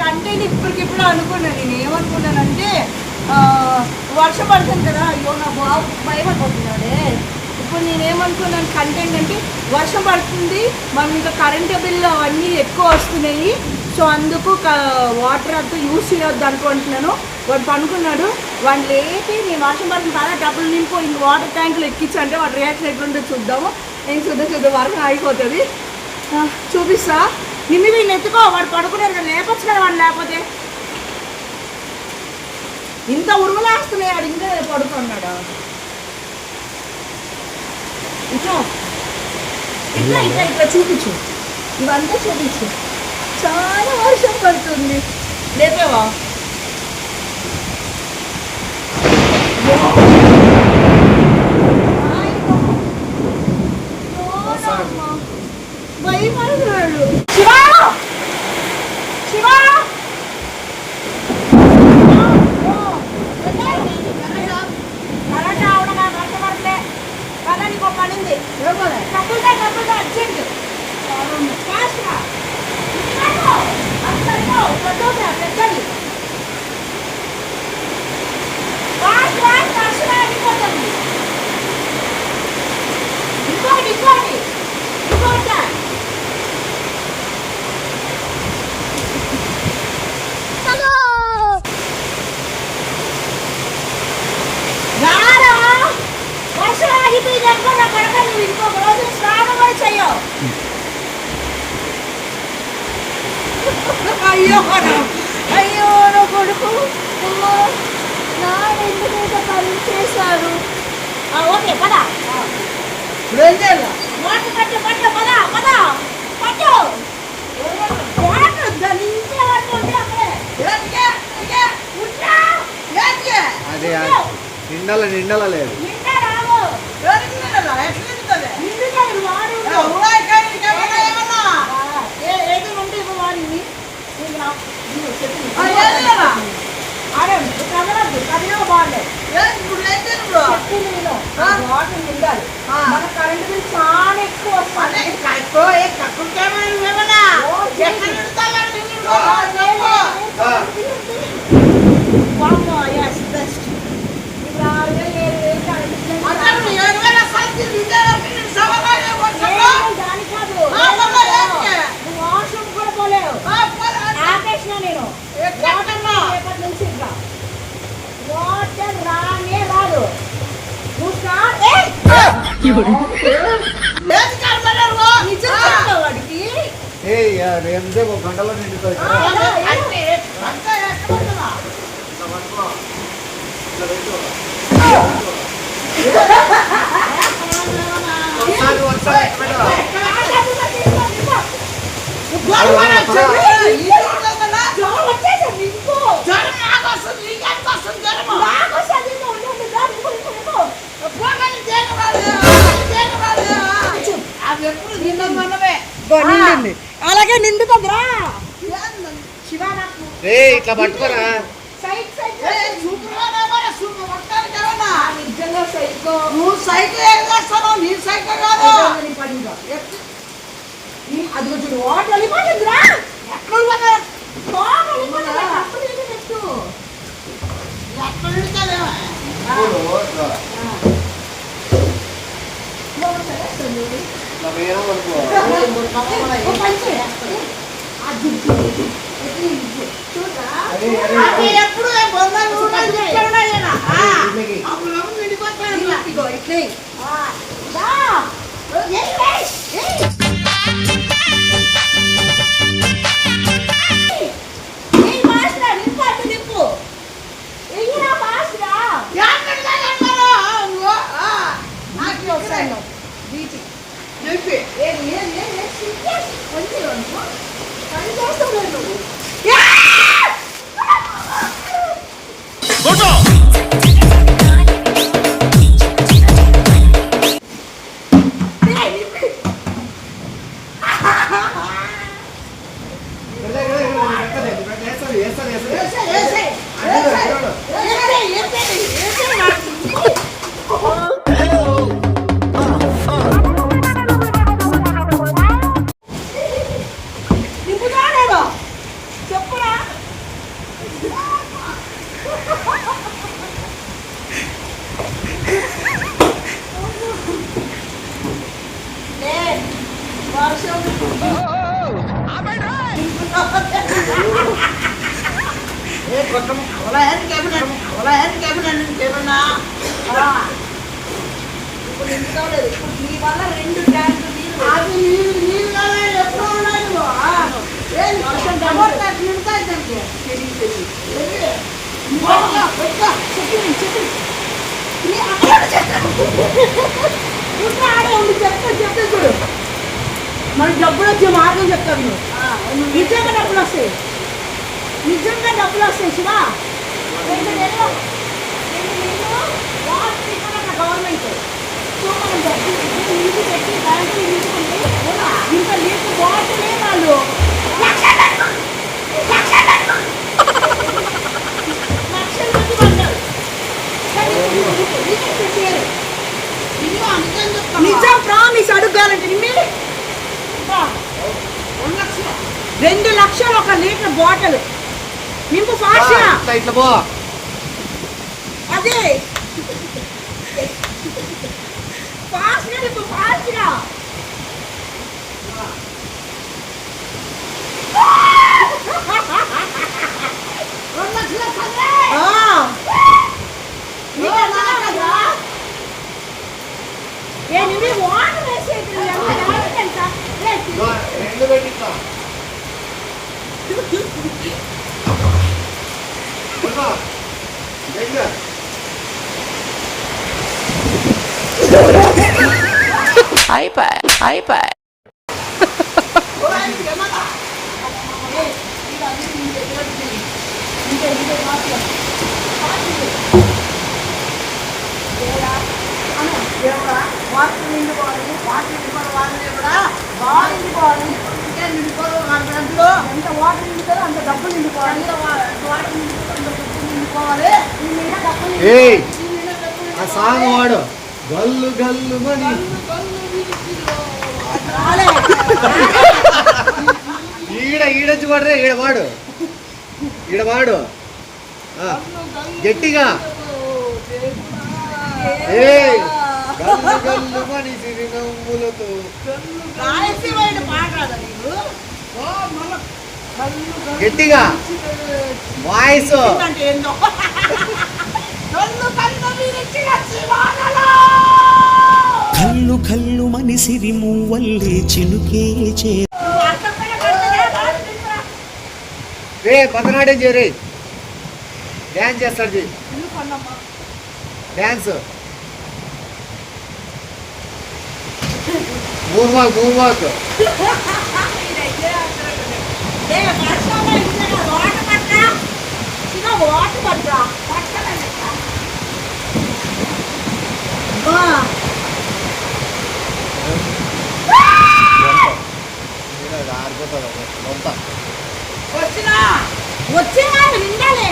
Content ఇప్పటికిప్పుడు అనుకున్నాను. నేను ఏమనుకున్నానంటే వర్షం పడుతుంది కదా, అయ్యో నా బాబు భయపడిపోతున్నాడే. ఇప్పుడు నేనేమనుకున్నాను కంటెంట్ అంటే వర్షం పడుతుంది, మనం ఇంకా కరెంటు బిల్లు అవన్నీ ఎక్కువ వస్తున్నాయి, సో అందుకు వాటర్ అంతా యూజ్ చేయొద్దు అనుకుంటున్నాను. వాడు పనుకున్నాడు, వాడు లేపి నేను వర్షం పడుతుంది కదా డబ్బులు నింపు ఇంక వాటర్ ట్యాంకులు ఎక్కించంటే వాడు రియాక్షన్ ఎట్లుంటే చూద్దాము. నేను చూద్దాం వర్షం అయిపోతుంది, చూపిస్తా. నిమ్మి వీళ్ళు ఎత్తుకో, వాడు పడుకున్నారు కదా, లేపచ్చు కదా వాడు. లేకపోతే ఇంత ఉరుములేస్తున్నాయి, వాడు ఇంకా పడుకున్నాడు. ఇట్లా ఇట్లా ఇట్లా ఇట్లా చూపించు, ఇవంతా చూపించు. చాలా వర్షం పడుతుంది. లేపేవా? భయపడుతున్నాడు. శివా శివా కరెంట్ రావడమా? కష్టపడలే కదా, నీకు ఒక పని ఉంది. డబ్బులుగా అర్జెంట్ ఫాస్ట్గా పెద్దది ఫాస్ట్ కష్టం అయిపోతుంది. ఇంకోటి వర్షం ఆగిపోయిందనుకో నా కొడక, నువ్వు ఇంకొక రోజు స్నానం కూడా చెయ్యవు. అయ్యో నా కొడుకు నాడు ఎందుకైతే పని చేశారు. ఓకే పద, వాటర్ పట్టు పట్టు, పద పద పట్టు. నిండల లేదు. మన కరెంట్ బిల్ చాలా ఎక్కువ వస్తుంది. వాష్రూమ్ కూడా పోలేవు. ఆపేసిన నేను రేపటి నుంచి ఇంకా వాటర్ రానే రాదు. వాడికి ఒక గంటలో నిండుతుంది. అలాగే నిండుతుందిరా. ఇట్లా పట్టుకోరా. నిజంగా సైకో. నువ్వు సైకిల్ ఏం చేస్తావు? నీ సైకిల్ కాదు. అది కొంచెం వాటర్ వెళ్ళిపోతుందిరా. ఎప్పుడు వేస్తాడు, వేస్తాడు. ఏసే, ఏసే, అడ్డు, ఏసే, అడ్డు. నింపుతాడేదో చెప్పురా. లే, వర్షం ఏ కొట్టము కవలాయని కేబినెట్ కవలాయని కేబినెట్ కేబినా ఇప్పుడు నింపుతాలేదు. ఇప్పుడు నీ వల్ల 2 ట్యాంకులు నీళ్ళు అది నీళ్ళు ఎప్పుడు ఉన్నాయి వర్షం నిండుతాయి దానికి తెలియదు. చెప్తా చూడు. మనకి డబ్బులు వచ్చే మార్గం చెప్తాను నువ్వు. నిజంగా డబ్బులు వస్తాయి, నిజంగా డబ్బులు వస్తాయి శివ. 2 నెలలు గవర్నమెంట్ సో మనం డబ్బులు నీళ్ళు పెట్టి బ్యాంకులు తీసుకుంటే ఇంత నీళ్ళు బాటిలే వాళ్ళు లక్షలు పెట్టి పడ్డారు. నిజం ప్రామిస్ అడుగాలంటే నిమ్మి 2 లక్షలు 1 లీటర్ బాటిల్ నింపు ఫాస్ట్ గా. ఇట్లా, ఇట్లా పో. అదే ఫాస్ట్ గా నింపు ఫాస్ట్ గా. నిమ్మి వాటర్ వేసేది ఇదిగో, 2 పెట్టిస్తా. ఇదిగో, 2. అయిపోయి వాటర్ నిండుకోవాలి వాటర్ నిండుకోవాలి వాళ్ళు కూడా బాగా నిండుకోవాలి ఇంకే నిండుకోవాలి 4 గంటలు ఎంత వాటర్ నిండుతారో అంత డబ్బులు నిండుకోవాలి. ఎంత వాటర్ నిండుకోవాలి అంత డబ్బులు నిండుకోవాలి నీ మీద డబ్బులు ఏయ్, ఈ మీద డబ్బులు ఆ సాంగ్ వాడు. గల్లు గల్లు మని రాలే. ఈడొచ్చి పడరే. ఈడ వాడు, ఈడ వాడు. ఆ, గట్టిగా. ఏయ్, గల్లు గల్లు మని సిరినవ్వులతో. రాయలసీమ మాట్లాడాలి నీకు మళ్ళీ గట్టిగా వాయిస్. అంటే ఏందో కళ్ళు కళ్ళు విరిచిన శివాలలో కల్లు కల్లు మనిసిరి మువ్వల్లే చినుకే చే నువ్వు అర్థం పైన కడతలే రాయలసీమ రే పక్కనాడే చేరే. డ్యాన్స్ చేస్తాడు చెయ్యి. Dance moon walk, moon walk. Water పట్టరా శివ, వాటర్ పట్టరా ఆరిపోతుంది మొత్తం. వచ్చినా వచ్చే నిండాలి.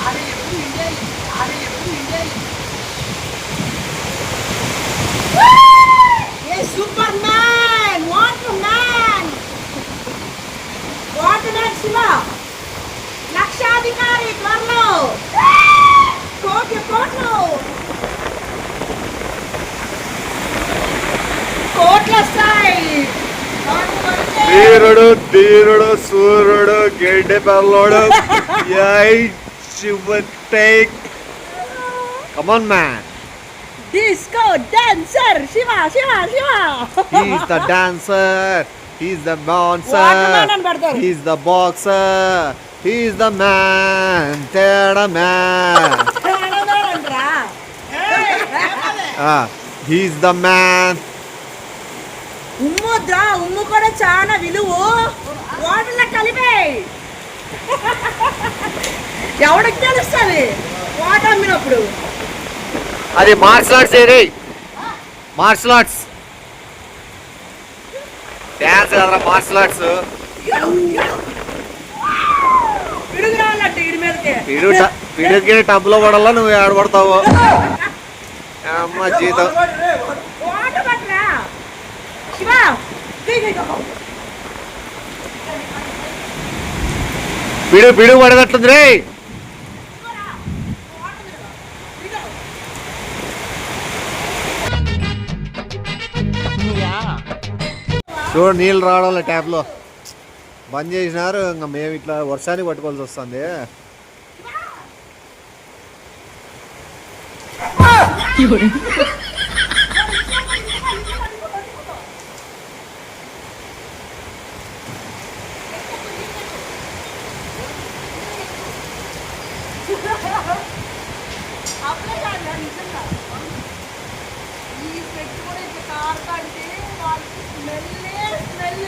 ఆడే ఎప్పుడు నిండేది ఆడే ఎప్పుడు నిండేది ఏ superman, water man, water man Shiva. లక్షాధికారి త్వరలో. కోట్లు కోట్లు కోట్లు వస్తాయి. వీరుడు ధీరుడు సూర్యుడు గెడ్డె పల్లోడు. Come on man. Disco dancer Shiva Shiva Shiva. He's the dancer. He's the bouncer. Waterman అని పెడతారు. He's the boxer. He's the man. Tera man. అంటారా? He's the man. ఉమ్ముద్రా, ఉమ్ము కూడా చాలా విలువ. వాటర్లో కలిపే ఎవడికి తెలుస్తుంది వాటర్ అమ్మినప్పుడు. అది మార్షల్ ఆర్ట్స్ ఏరే. మార్షల్ ఆర్ట్స్ డ్యాన్స్ కదరా మార్షల్ ఆర్ట్స్. పిడుకి టబ్లో పడాలా నువ్వు ఆడబడతావు అమ్మ జీతం వాటర్ పట్టరా శివ పిడుగు పడేటట్టుంది రే. చూడు నీళ్ళు రావడం ట్యాప్లో బంద్ చేసినారు. ఇంకా మేము ఇట్లా వర్షానికి పట్టుకోవాల్సి వస్తుంది. అప్పుడే కాదు నిజంగా ఈ చెట్టు కూడా ఇట్లా కారుతా అంటే వాళ్ళకి స్మెల్